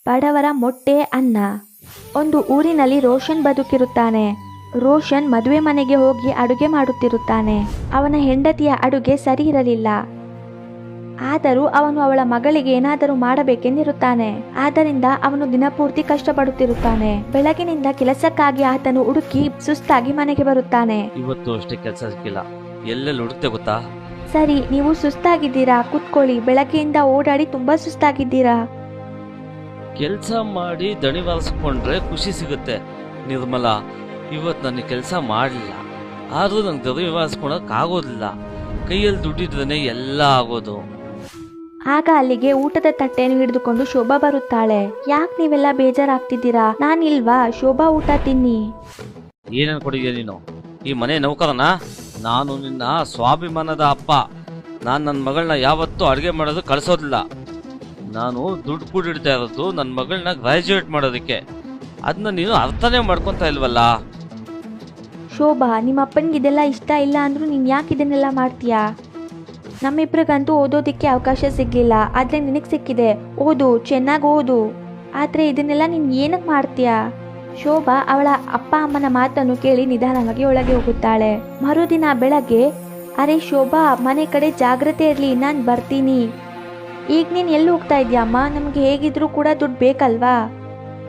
ಬಡವರ ಮೊಟ್ಟೆ ಅನ್ನ. ಒಂದು ಊರಿನಲ್ಲಿ ರೋಷನ್ ಬದುಕಿರುತ್ತಾನೆ. ರೋಷನ್ ಮದುವೆ ಮನೆಗೆ ಹೋಗಿ ಅಡುಗೆ ಮಾಡುತ್ತಿರುತ್ತಾನೆ. ಅವನ ಹೆಂಡತಿಯ ಅಡುಗೆ ಸರಿ ಇರಲಿಲ್ಲ. ಆದರೂ ಅವನು ಅವಳ ಮಗಳಿಗೆ ಏನಾದರೂ ಮಾಡಬೇಕೆಂದಿರುತ್ತಾನೆ. ಆದ್ದರಿಂದ ಅವನು ದಿನಪೂರ್ತಿ ಕಷ್ಟಪಡುತ್ತಿರುತ್ತಾನೆ. ಬೆಳಗಿನಿಂದ ಕೆಲಸಕ್ಕಾಗಿ ಆತನು ಹುಡುಕಿ ಸುಸ್ತಾಗಿ ಮನೆಗೆ ಬರುತ್ತಾನೆ. ಇವತ್ತು ಅಷ್ಟೇ ಕೆಲಸ ಸಿಕ್ಕಿಲ್ಲ, ಎಲ್ಲೆಲ್ಲಿ ಹುಡುಕ್ತೆ ಗೊತ್ತಾ? ಸರಿ, ನೀವು ಸುಸ್ತಾಗಿದ್ದೀರಾ, ಕುತ್ಕೊಳ್ಳಿ. ಬೆಳಗ್ಗೆಯಿಂದ ಓಡಾಡಿ ತುಂಬಾ ಸುಸ್ತಾಗಿದ್ದೀರಾ. ಕೆಲಸ ಮಾಡಿ ದಣಿ ಬಾರಿಸ್ಕೊಂಡ್ರೆ ಖುಷಿ ಸಿಗುತ್ತೆ. ನಿರ್ಮಲಾ, ಇವತ್ತು ನನಗೆ ಕೆಲಸ ಮಾಡಲಿಲ್ಲ, ಆದರೂ ನಂಗೆ ದಣಿ ಬಾರಿಸ್ಕೊಳಕ್ ಆಗೋದಿಲ್ಲ. ಕೈಯಲ್ಲಿ ದುಡ್ಡಿದ್ರೇನೆ ಎಲ್ಲ ಆಗೋದು. ಆಗ ಅಲ್ಲಿಗೆ ಊಟದ ತಟ್ಟೆಯನ್ನು ಹಿಡಿದುಕೊಂಡು ಶೋಭಾ ಬರುತ್ತಾಳೆ. ಯಾಕೆ ನೀವೆಲ್ಲ ಬೇಜಾರಾಗ್ತಿದ್ದೀರಾ? ನಾನಿಲ್ವಾ? ಶೋಭಾ, ಊಟ ತಿನ್ನಿ. ಏನೇನು ಕೊಡಿದ್ಯಾ ನೀನು? ಈ ಮನೆ ನೌಕರನ? ನಾನು ನಿನ್ನ ಸ್ವಾಭಿಮಾನದ ಅಪ್ಪ. ನಾನು ನನ್ನ ಮಗಳನ್ನ ಯಾವತ್ತೂ ಅಡುಗೆ ಮಾಡೋದು ಕಳಿಸೋದಿಲ್ಲ. ನಾನು ದುಡ್ಡು ಕೂಡಿಡ್ತಾ ಇರೋದು ನನ್ನ ಮಗಳನ್ನ ಗ್ರಾಜ್ಯುಯೇಟ್ ಮಾಡೋದಕ್ಕೆ. ಅದನ್ನ ನೀನು ಅರ್ಥನೇ ಮಾಡ್ಕೊತಾ ಇಲ್ವಲ್ಲ. ಶೋಭಾ, ನಿಮ್ಮ ಅಪ್ಪನಿಗೆ ಇದೆಲ್ಲ ಇಷ್ಟ ಇಲ್ಲ ಅಂದ್ರೂ ನೀನು ಯಾಕೆ ಇದನ್ನೆಲ್ಲ ಮಾಡ್ತೀಯಾ? ನಮ್ಮಿಬ್ರಿಗಂತೂ ಓದೋದಕ್ಕೆ ಅವಕಾಶ ಸಿಗ್ಲಿಲ್ಲ, ಆದರೆ ನಿನಗೆ ಸಿಕ್ಕಿದೆ. ಓದು, ಚೆನ್ನಾಗಿ ಓದು. ಆದರೆ ಇದನ್ನೆಲ್ಲ ನೀನು ಏನಕ್ಕೆ ಮಾಡ್ತೀಯಾ? ಶೋಭಾ ಅವಳ ಅಪ್ಪ ಅಮ್ಮನ ಮಾತನ್ನು ಕೇಳಿ ನಿಧಾನವಾಗಿ ಒಳಗೆ ಹೋಗುತ್ತಾಳೆ. ಮರುದಿನ ಬೆಳಗ್ಗೆ, ಅರೆ ಶೋಭಾ, ಮನೆ ಕಡೆ ಜಾಗ್ರತೆ ಇರಲಿ, ನಾನು ಬರ್ತೀನಿ. ಈಗ ನೀನು ಎಲ್ಲಿ ಹೋಗ್ತಾ ಇದೆಯಮ್ಮ? ನಮಗೆ ಹೇಗಿದ್ರೂ ಕೂಡ ದುಡ್ಡು ಬೇಕಲ್ವಾ?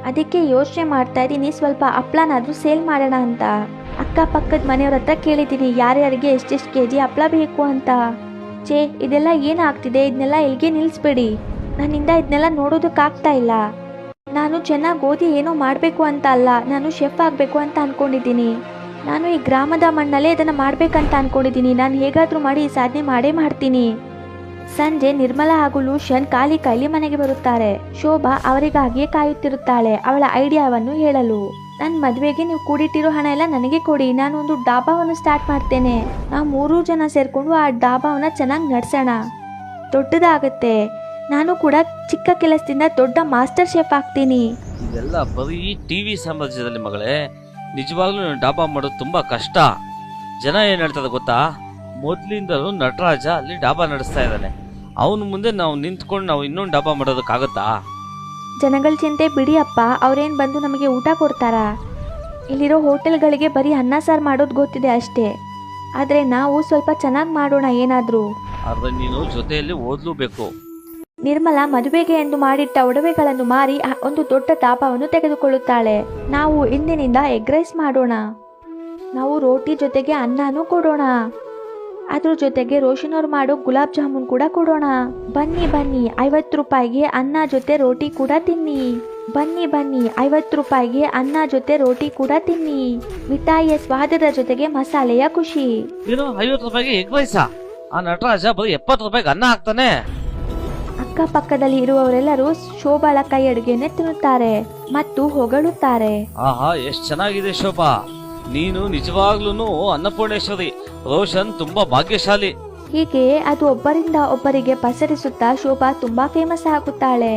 ಅದಕ್ಕೆ ಯೋಚನೆ ಮಾಡ್ತಾ ಇದ್ದೀನಿ, ಸ್ವಲ್ಪ ಹಪ್ಳನಾದರೂ ಸೇಲ್ ಮಾಡೋಣ ಅಂತ. ಅಕ್ಕಪಕ್ಕದ ಮನೆಯವ್ರ ಹತ್ರ ಕೇಳಿದ್ದೀನಿ ಯಾರ್ಯಾರಿಗೆ ಎಷ್ಟೆಷ್ಟು KG ಹಪ್ಳ ಬೇಕು ಅಂತ. ಛೇ, ಇದೆಲ್ಲ ಏನಾಗ್ತಿದೆ? ಇದನ್ನೆಲ್ಲ ಎಲ್ಲಿಗೆ ನಿಲ್ಲಿಸ್ಬೇಡಿ. ನನ್ನಿಂದ ಇದನ್ನೆಲ್ಲ ನೋಡೋದಕ್ಕಾಗ್ತಾ ಇಲ್ಲ. ನಾನು ಚೆನ್ನಾಗಿ ಓದಿ ಏನೋ ಮಾಡಬೇಕು ಅಂತ ಅಲ್ಲ, ನಾನು ಶೆಫ್ ಆಗಬೇಕು ಅಂತ ಅಂದ್ಕೊಂಡಿದ್ದೀನಿ. ನಾನು ಈ ಗ್ರಾಮದ ಮಣ್ಣಲ್ಲೇ ಇದನ್ನು ಮಾಡಬೇಕಂತ ಅಂದ್ಕೊಂಡಿದ್ದೀನಿ. ನಾನು ಹೇಗಾದರೂ ಮಾಡಿ ಈ ಸಾಧನೆ ಮಾಡೇ ಮಾಡ್ತೀನಿ. ಸಂಜೆ ನಿರ್ಮಲಾ ಹಾಗೂ ಲೂಷನ್ ಖಾಲಿ ಕೈಲಿ ಮನೆಗೆ ಬರುತ್ತಾರೆ. ಶೋಭಾ ಅವರಿಗಾಗಿಯೇ ಕಾಯುತ್ತಿರುತ್ತಾಳೆ ಅವಳ ಐಡಿಯಾವನ್ನು ಹೇಳಲು. ನನ್ನ ಮದುವೆಗೆ ನೀವು ಕೂಡಿಟ್ಟಿರೋ ಹಣ ಎಲ್ಲ ನನಗೆ ಕೊಡಿ, ನಾನು ಒಂದು ಡಾಬಾವನ್ನು ಸ್ಟಾರ್ಟ್ ಮಾಡ್ತೇನೆ. ನಾವು 3 ಜನ ಸೇರ್ಕೊಂಡು ಆ ಡಾಬಾವನ್ನ ಚೆನ್ನಾಗಿ ನಡೆಸೋಣ, ದೊಡ್ಡದಾಗತ್ತೆ. ನಾನು ಕೂಡ ಚಿಕ್ಕ ಕೆಲಸದಿಂದ ದೊಡ್ಡ ಮಾಸ್ಟರ್ ಶೆಫ್ ಆಗ್ತೀನಿ. ಇದೆಲ್ಲ ಬರೀ ಟಿವಿ ಸಾಮ್ರಾಜ್ಯದಲ್ಲಿ ಮಗಳೇ. ನಿಜವಾಗ್ಲೂ ಡಾಬಾ ಮಾಡೋದು ತುಂಬಾ ಕಷ್ಟ. ಜನ ಏನ್ ಹೇಳ್ತಾರೆ ಗೊತ್ತಾ? ಮೊದ್ಲಿಂದಲೂ ನಟರಾಜ ಅಲ್ಲಿ ಡಾಬಾ ನಡೆಸ್ತಾ ಇದ್ದಾನೆ. ಅವನು ಮುಂದೆ ನಾವು ನಿಂತ್ಕೊಂಡು ನಾವು ಇನ್ನೊಂದು ಡಾಬಾ ಮಾಡೋದಕ್ಕಾಗತ್ತಾ? ಜನಗಳ ಚಿಂತೆ ಬಿಡಿ ಅಪ್ಪ, ಅವ್ರೇನು ಬಂದು ನಮಗೆ ಊಟ ಕೊಡ್ತಾರಾ? ಇಲ್ಲಿರೋ ಹೋಟೆಲ್ಗಳಿಗೆ ಬರೀ ಅನ್ನ ಸಾರು ಮಾಡೋದು ಗೊತ್ತಿದೆ ಅಷ್ಟೇ. ಆದರೆ ನಾವು ಸ್ವಲ್ಪ ಚೆನ್ನಾಗಿ ಮಾಡೋಣ ಏನಾದರೂ. ಆದ್ರೆ ನೀನು ಜೊತೆಯಲ್ಲಿ ಓದ್ಲೂಬೇಕು. ನಿರ್ಮಲಾ ಮದುವೆಗೆ ಎಂದು ಮಾಡಿಟ್ಟ ಒಡವೆಗಳನ್ನು ಮಾರಿ ಒಂದು ದೊಡ್ಡ ಡಾಬಾವನ್ನು ತೆಗೆದುಕೊಳ್ಳುತ್ತಾಳೆ. ನಾವು ಇಂದಿನಿಂದ ಎಗ್ ರೈಸ್ ಮಾಡೋಣ, ನಾವು ರೋಟಿ ಜೊತೆಗೆ ಅನ್ನನೂ ಕೊಡೋಣ, ಅದ್ರ ಜೊತೆಗೆ ರೋಷನ್ ಅವ್ರು ಮಾಡೋ ಗುಲಾಬ್ ಜಾಮೂನ್ ಕೂಡ ಕೊಡೋಣ. ಬನ್ನಿ ಬನ್ನಿ, 50 ರೂಪಾಯಿಗೆ ಅನ್ನ ಜೊತೆ ರೋಟಿ ಕೂಡ ತಿನ್ನಿ. ಬನ್ನಿ ಬನ್ನಿ, 50 ರೂಪಾಯಿಗೆ ಅನ್ನ ಜೊತೆ ರೋಟಿ ಕೂಡ ತಿನ್ನಿ. ಮಿಠಾಯಿಯ ಸ್ವಾದದ ಜೊತೆಗೆ ಮಸಾಲೆಯ ಖುಷಿ. ಏನು 50 ರೂಪಾಯಿಗೆ ಎಗ್ ರೈಸಾ? ಆ ನಟರಾಜ ಬರೀ 70 ರೂಪಾಯಿಗೆ ಅನ್ನ ಹಾಕ್ತಾನೆ. ಅಕ್ಕಪಕ್ಕದಲ್ಲಿ ಇರುವವರೆಲ್ಲರೂ ಶೋಭಾಳ ಕೈ ಅಡುಗೆಯನ್ನೇ ತಿನ್ನುತ್ತಾರೆ ಮತ್ತು ಹೊಗಳುತ್ತಾರೆ. ಆಹಾ, ಎಷ್ಟು ಚೆನ್ನಾಗಿದೆ ಶೋಭಾ, ನೀನು ನಿಜವಾಗ್ಲೂ ಅನ್ನಪೂರ್ಣೇಶ್ವರಿ. ರೋಷನ್ ತುಂಬಾ ಭಾಗ್ಯಶಾಲಿ. ಹೀಗೆ ಅದು ಒಬ್ಬರಿಂದ ಒಬ್ಬರಿಗೆ ಪಸರಿಸುತ್ತಾ ಶೋಭಾ ತುಂಬಾ ಫೇಮಸ್ ಆಗುತ್ತಾಳೆ.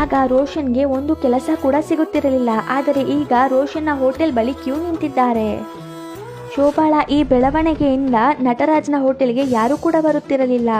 ಆಗ ರೋಷನ್ಗೆ ಒಂದು ಕೆಲಸ ಕೂಡ ಸಿಗುತ್ತಿರಲಿಲ್ಲ. ಆದರೆ ಈಗ ರೋಷನ್ನ ಹೋಟೆಲ್ ಬಳಿ ಕ್ಯೂ ನಿಂತಿದ್ದಾರೆ. ಶೋಭಾಳ ಈ ಬೆಳವಣಿಗೆಯಿಂದ ನಟರಾಜ್ನ ಹೋಟೆಲ್ಗೆ ಯಾರು ಕೂಡ ಬರುತ್ತಿರಲಿಲ್ಲ.